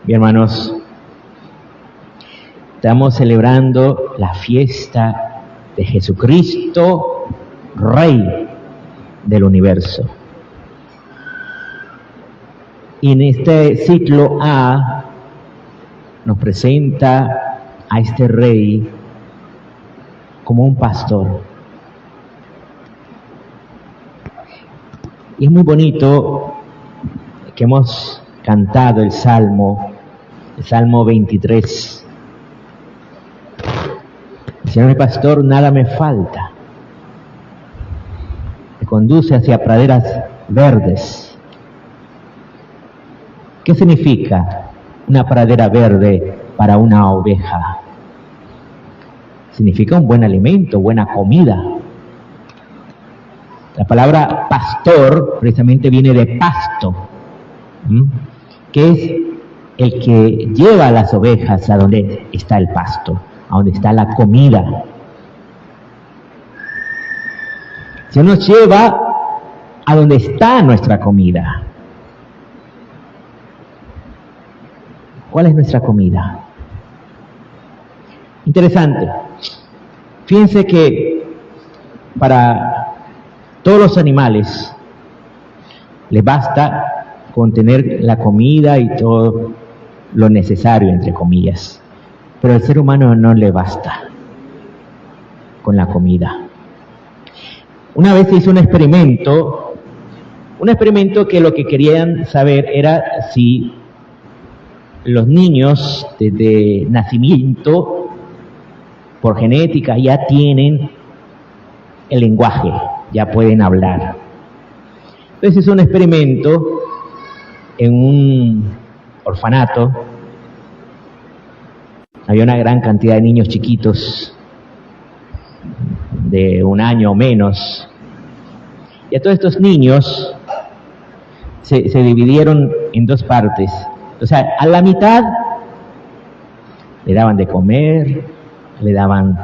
Bien, hermanos, estamos celebrando la fiesta de Jesucristo, Rey del universo. Y en este ciclo A nos presenta a este Rey como un pastor. Y es muy bonito que hemos cantado el Salmo 23. El Señor mi pastor, nada me falta. Me conduce hacia praderas verdes. ¿Qué significa una pradera verde para una oveja? Significa un buen alimento, buena comida. La palabra pastor precisamente viene de pasto, que es el que lleva a las ovejas a donde está el pasto, a donde está la comida. Se nos lleva a donde está nuestra comida. ¿Cuál es nuestra comida? Interesante. Fíjense que para todos los animales les basta con tener la comida y todo lo necesario, entre comillas. Pero al ser humano no le basta con la comida. Una vez se hizo un experimento que lo que querían saber era si los niños desde nacimiento, por genética, ya tienen el lenguaje, ya pueden hablar. Entonces hizo un experimento en un orfanato. Había una gran cantidad de niños chiquitos, de 1 año o menos, y a todos estos niños se dividieron en 2 partes. O sea, a la mitad le daban de comer, le daban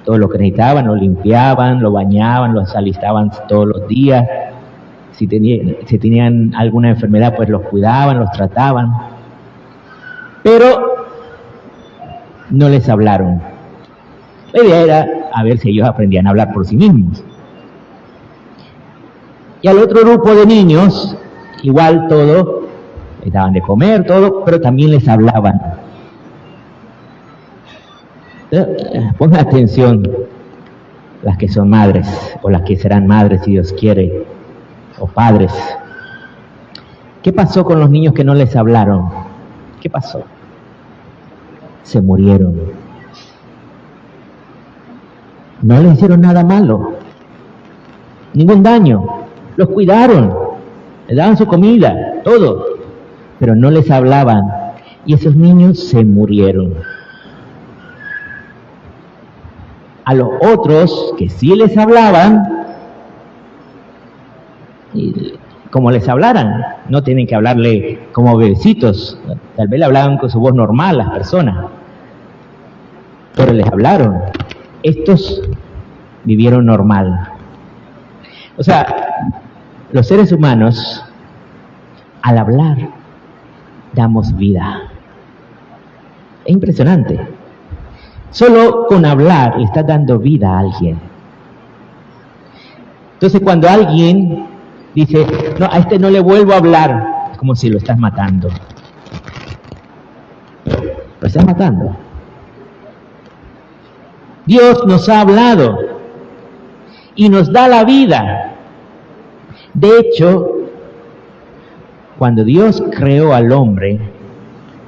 todo lo que necesitaban, lo limpiaban, lo bañaban, los alistaban todos los días. Si tenían alguna enfermedad, pues los cuidaban, los trataban. Pero no les hablaron. La idea era a ver si ellos aprendían a hablar por sí mismos. Y al otro grupo de niños, igual todo, les daban de comer, todo, pero también les hablaban. Pongan atención, las que son madres, o las que serán madres si Dios quiere, o padres. ¿Qué pasó con los niños que no les hablaron? ¿Qué pasó? Se murieron. No les hicieron nada malo, ningún daño. Los cuidaron, les daban su comida, todo, pero no les hablaban. Y esos niños se murieron. A los otros que sí les hablaban, y como les hablaran, no tienen que hablarle como bebecitos, tal vez le hablaban con su voz normal las personas, pero les hablaron. Estos vivieron normal. O sea, los seres humanos, al hablar, damos vida. Es impresionante. Solo con hablar le estás dando vida a alguien. Entonces cuando alguien dice, no, a este no le vuelvo a hablar, es como si lo estás matando. Lo estás matando. Dios nos ha hablado y nos da la vida. De hecho, cuando Dios creó al hombre,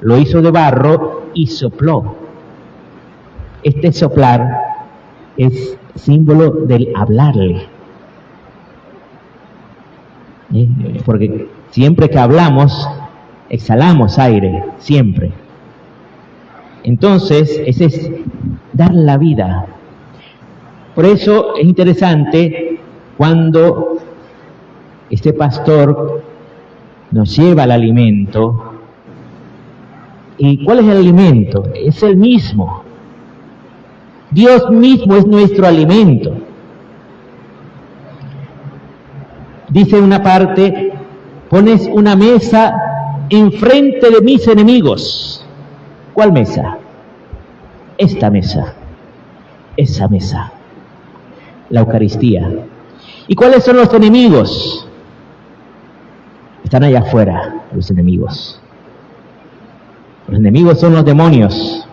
lo hizo de barro y sopló. Este soplar es símbolo del hablarle. Porque siempre que hablamos, exhalamos aire, siempre. Entonces, ese es dar la vida. Por eso es interesante cuando este pastor nos lleva el alimento. ¿Y cuál es el alimento? Es el mismo. Dios mismo es nuestro alimento. Dice una parte, pones una mesa enfrente de mis enemigos. ¿Cuál mesa? Esta mesa. Esa mesa. La Eucaristía. ¿Y cuáles son los enemigos? Están allá afuera, los enemigos. Los enemigos son los demonios.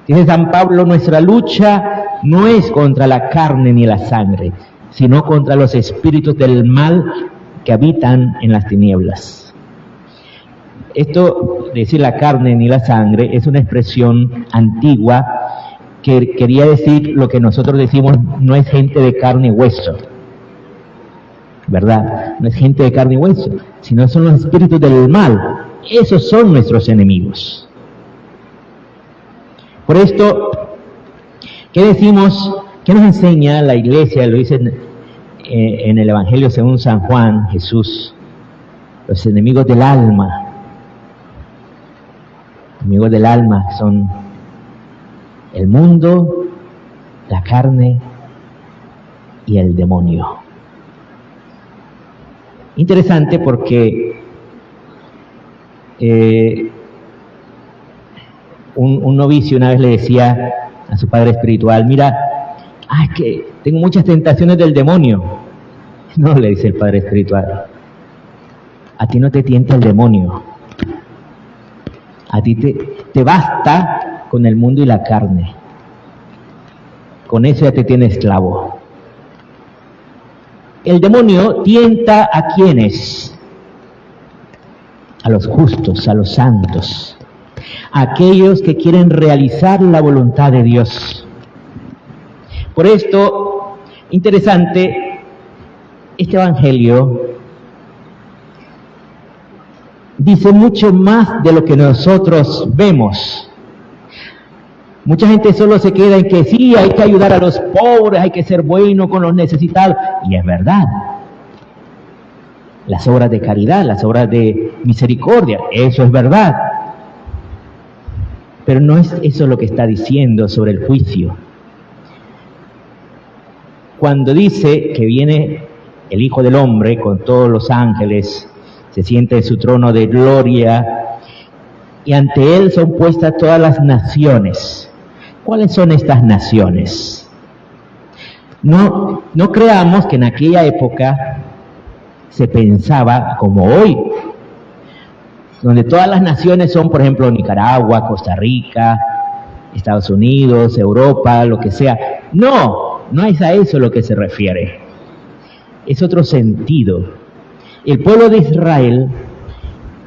Dice San Pablo, nuestra lucha no es contra la carne ni la sangre, sino contra los espíritus del mal que habitan en las tinieblas. Esto, decir la carne ni la sangre, es una expresión antigua que quería decir lo que nosotros decimos, no es gente de carne y hueso, ¿verdad? No es gente de carne y hueso, sino son los espíritus del mal. Esos son nuestros enemigos. Por esto, ¿qué decimos? ¿Qué nos enseña la Iglesia? Lo dice en el Evangelio según San Juan, Jesús. Los enemigos del alma. Enemigos del alma son el mundo, la carne y el demonio. Interesante porque un novicio una vez le decía a su padre espiritual, mira, es que tengo muchas tentaciones del demonio. No, le dice el padre espiritual, a ti no te tienta el demonio, a ti te basta con el mundo y la carne, con eso ya te tiene esclavo. El demonio tienta a quienes, a los justos, a los santos, a aquellos que quieren realizar la voluntad de Dios. Por esto, interesante, este Evangelio dice mucho más de lo que nosotros vemos. Mucha gente solo se queda en que sí, hay que ayudar a los pobres, hay que ser bueno con los necesitados, y es verdad. Las obras de caridad, las obras de misericordia, eso es verdad. Pero no es eso lo que está diciendo sobre el juicio. Cuando dice que viene el Hijo del Hombre con todos los ángeles, se sienta en su trono de gloria, y ante él son puestas todas las naciones. ¿Cuáles son estas naciones? No creamos que en aquella época se pensaba como hoy, donde todas las naciones son, por ejemplo, Nicaragua, Costa Rica, Estados Unidos, Europa, lo que sea. No es a eso lo que se refiere. Es otro sentido. El pueblo de Israel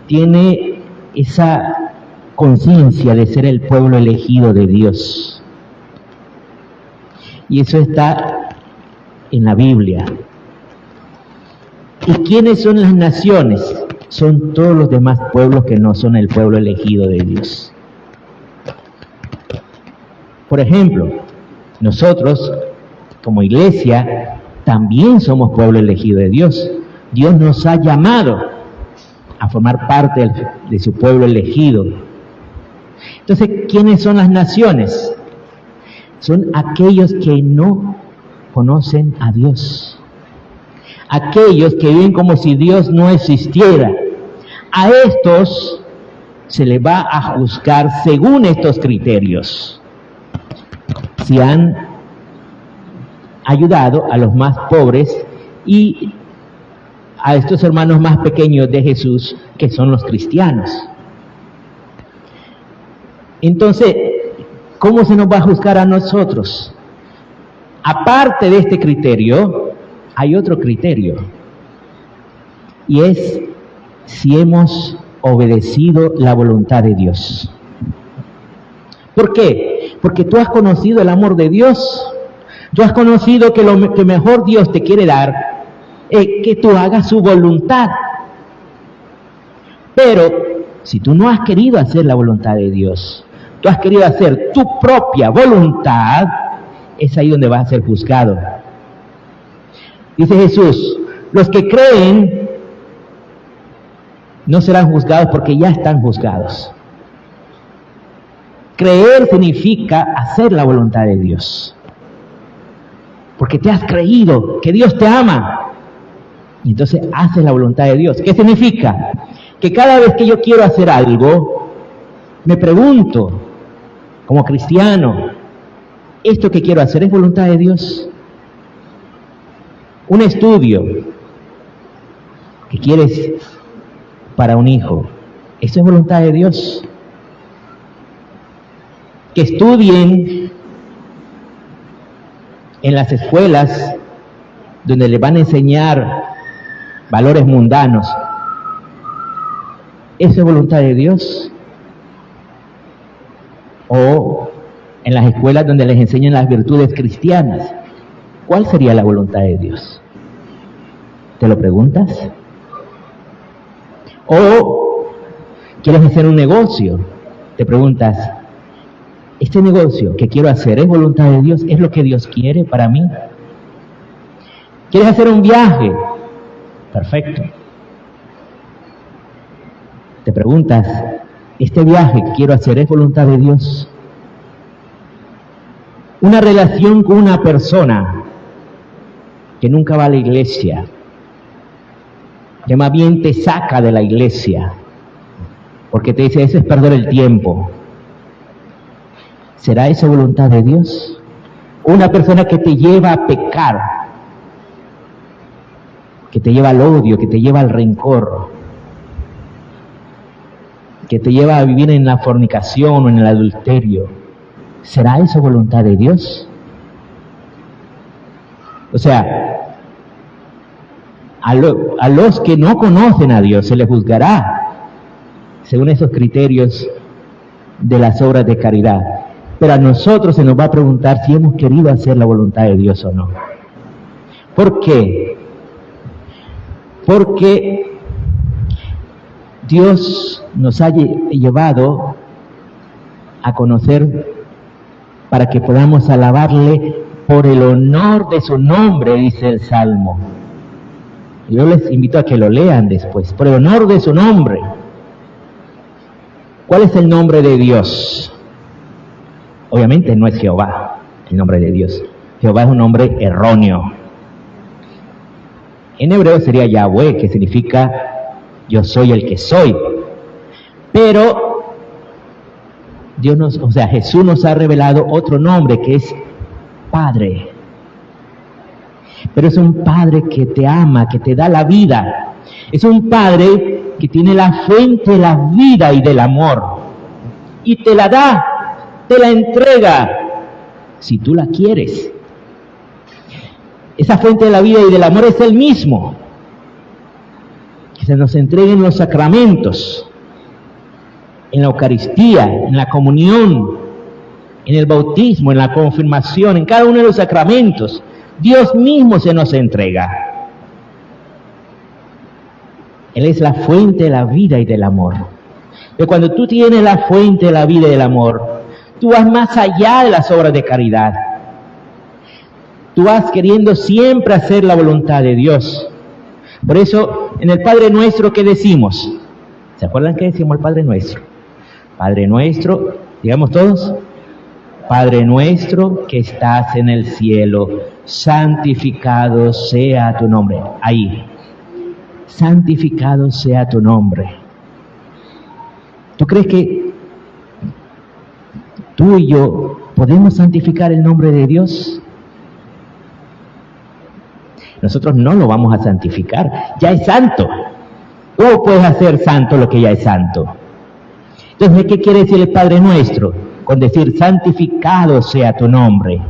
tiene esa conciencia de ser el pueblo elegido de Dios. Y eso está en la Biblia. ¿Y quiénes son las naciones? Son todos los demás pueblos que no son el pueblo elegido de Dios. Por ejemplo, nosotros, como iglesia, también somos pueblo elegido de Dios. Dios nos ha llamado a formar parte de su pueblo elegido. Entonces, ¿quiénes son las naciones? Son aquellos que no conocen a Dios. Aquellos que viven como si Dios no existiera. A estos se les va a juzgar según estos criterios. Si han ayudado a los más pobres y a estos hermanos más pequeños de Jesús, que son los cristianos. Entonces, ¿cómo se nos va a juzgar a nosotros? Aparte de este criterio, hay otro criterio, y es si hemos obedecido la voluntad de Dios. ¿Por qué? Porque tú has conocido el amor de Dios, tú has conocido que lo que mejor Dios te quiere dar es que tú hagas su voluntad. Pero si tú no has querido hacer la voluntad de Dios, tú has querido hacer tu propia voluntad, es ahí donde vas a ser juzgado. Dice Jesús, los que creen no serán juzgados porque ya están juzgados. Creer significa hacer la voluntad de Dios. Porque te has creído que Dios te ama. Y entonces haces la voluntad de Dios. ¿Qué significa? que cada vez que yo quiero hacer algo, me pregunto, como cristiano, ¿esto que quiero hacer es voluntad de Dios? Un estudio que quieres para un hijo, ¿eso es voluntad de Dios? Que estudien en las escuelas donde les van a enseñar valores mundanos, ¿eso es voluntad de Dios? O en las escuelas donde les enseñan las virtudes cristianas, ¿cuál sería la voluntad de Dios? ¿Te lo preguntas? O quieres hacer un negocio, te preguntas, ¿este negocio que quiero hacer es voluntad de Dios? ¿Es lo que Dios quiere para mí? ¿Quieres hacer un viaje? Perfecto. Te preguntas, ¿este viaje que quiero hacer es voluntad de Dios? Una relación con una persona que nunca va a la iglesia, que más bien te saca de la iglesia, porque te dice, eso es perder el tiempo. ¿Será eso voluntad de Dios? Una persona que te lleva a pecar, que te lleva al odio, que te lleva al rencor, que te lleva a vivir en la fornicación o en el adulterio. ¿Será eso voluntad de Dios? O sea, a los que no conocen a Dios se les juzgará según esos criterios de las obras de caridad. Pero a nosotros se nos va a preguntar si hemos querido hacer la voluntad de Dios o no. ¿Por qué? Porque Dios nos ha llevado a conocer para que podamos alabarle por el honor de su nombre, dice el Salmo. Yo les invito a que lo lean después, por el honor de su nombre. ¿Cuál es el nombre de Dios? Obviamente no es Jehová, el nombre de Dios. Jehová es un nombre erróneo. En hebreo sería Yahweh, que significa yo soy el que soy. Pero Jesús nos ha revelado otro nombre que es Padre. Pero es un Padre que te ama, que te da la vida. Es un Padre que tiene la fuente de la vida y del amor. Y te la da, te la entrega, si tú la quieres. Esa fuente de la vida y del amor es el mismo. Que se nos entreguen los sacramentos, en la Eucaristía, en la comunión, en el bautismo, en la confirmación, en cada uno de los sacramentos. Dios mismo se nos entrega. Él es la fuente de la vida y del amor. Pero cuando tú tienes la fuente de la vida y del amor, tú vas más allá de las obras de caridad. Tú vas queriendo siempre hacer la voluntad de Dios. Por eso, en el Padre Nuestro, ¿qué decimos? ¿Se acuerdan qué decimos el Padre Nuestro? Padre Nuestro, digamos todos, Padre Nuestro que estás en el cielo, santificado sea tu nombre. Ahí, santificado sea tu nombre. ¿Tú crees que tú y yo podemos santificar el nombre de Dios? Nosotros no lo vamos a santificar, ya es santo. ¿Cómo puedes hacer santo lo que ya es santo? Entonces, ¿qué quiere decir el Padre Nuestro? Con decir santificado sea tu nombre.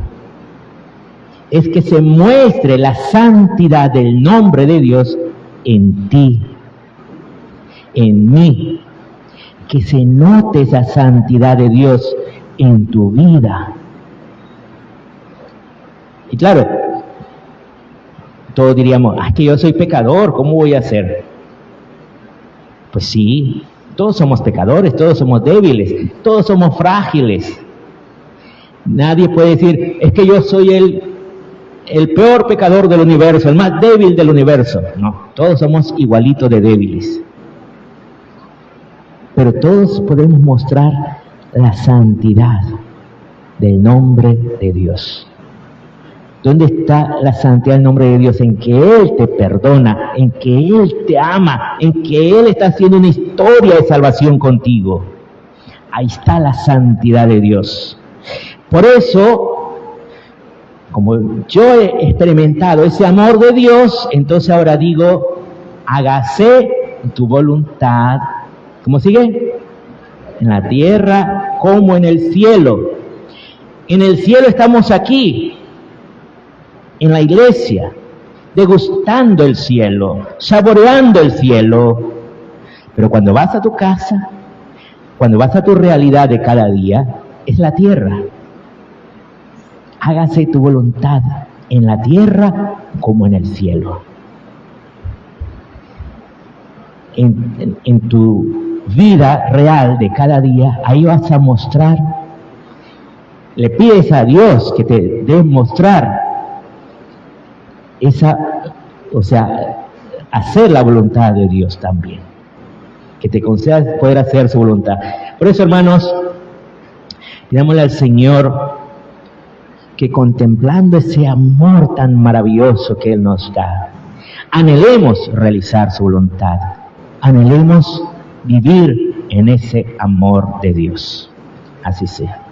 Es que se muestre la santidad del nombre de Dios en ti, en mí. Que se note esa santidad de Dios en tu vida. Y claro, todos diríamos, que yo soy pecador, ¿cómo voy a hacer? Pues sí, todos somos pecadores, todos somos débiles, todos somos frágiles. Nadie puede decir, es que yo soy el peor pecador del universo, el más débil del universo. No, todos somos igualitos de débiles. Pero todos podemos mostrar la santidad del nombre de Dios. ¿Dónde está la santidad del nombre de Dios? En que Él te perdona, en que Él te ama, en que Él está haciendo una historia de salvación contigo. Ahí está la santidad de Dios. Por eso, como yo he experimentado ese amor de Dios, entonces ahora digo, hágase tu voluntad. ¿Cómo sigue? En la tierra como en el cielo. En el cielo estamos aquí, en la iglesia, degustando el cielo, saboreando el cielo. Pero cuando vas a tu casa, cuando vas a tu realidad de cada día, es la tierra. Hágase tu voluntad en la tierra como en el cielo. En tu vida real de cada día, ahí vas a mostrar, le pides a Dios que te dé mostrar hacer la voluntad de Dios también, que te conceda poder hacer su voluntad. Por eso, hermanos, pidámosle al Señor que contemplando ese amor tan maravilloso que Él nos da, anhelemos realizar su voluntad, anhelemos vivir en ese amor de Dios. Así sea.